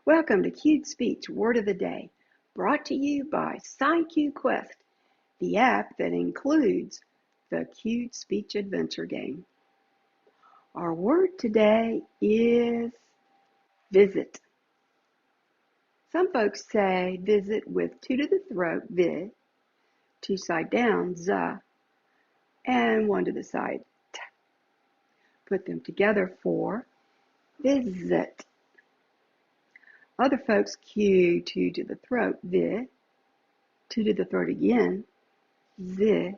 Welcome to Cued Speech Word of the Day, brought to you by SignCueQuest, the app that includes the Cued Speech Adventure game. Our word today is visit. Some folks say visit with two to the throat, vid, two side down, za, and one to the side, t. Put them together for visit. Other folks cue two to the throat, vid, two to the throat again, z,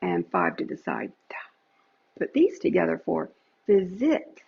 and five to the side, ta. Put these together for visit.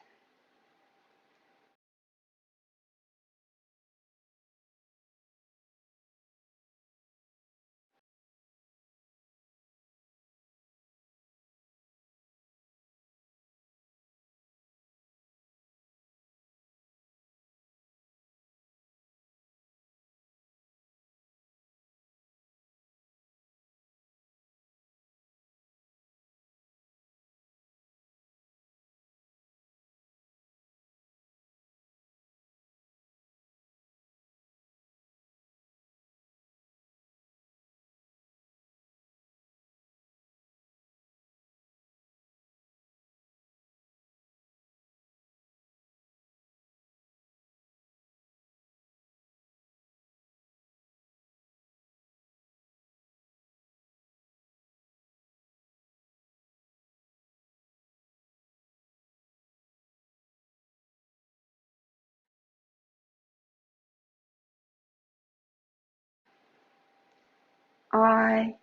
I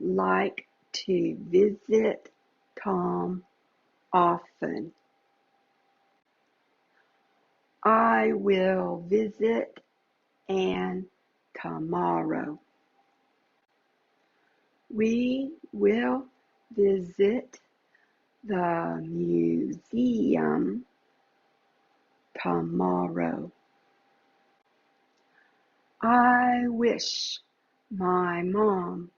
like to visit Tom often. I will visit Anne tomorrow. We will visit the museum tomorrow. I wish my mom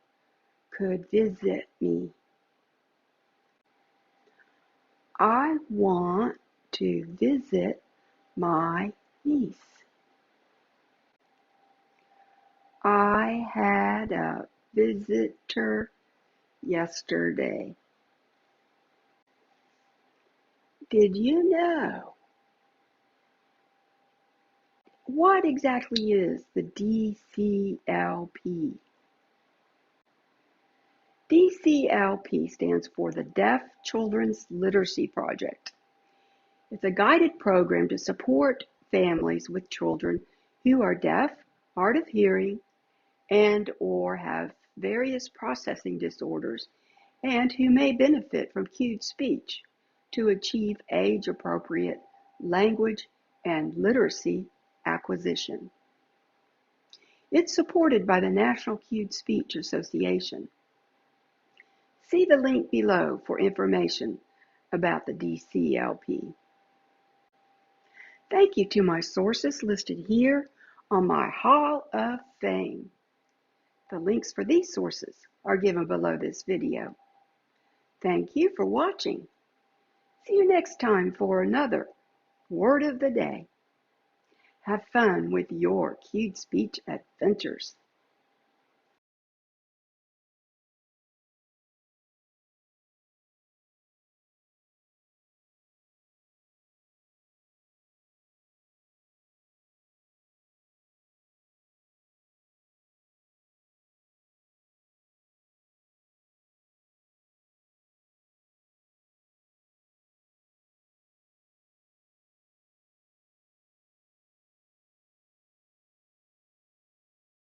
could visit me. I want to visit my niece. I had a visitor yesterday. Did you know? What exactly is the DCLP? DCLP stands for the Deaf Children's Literacy Project. It's a guided program to support families with children who are deaf, hard of hearing, and or have various processing disorders, and who may benefit from cued speech to achieve age-appropriate language and literacy acquisition. It's supported by the National Cued Speech Association. See the link below for information about the DCLP. Thank you to my sources listed here on my Hall of Fame. The links for these sources are given below this video. Thank you for watching. See you next time for another Word of the Day. Have fun with your cued speech adventures.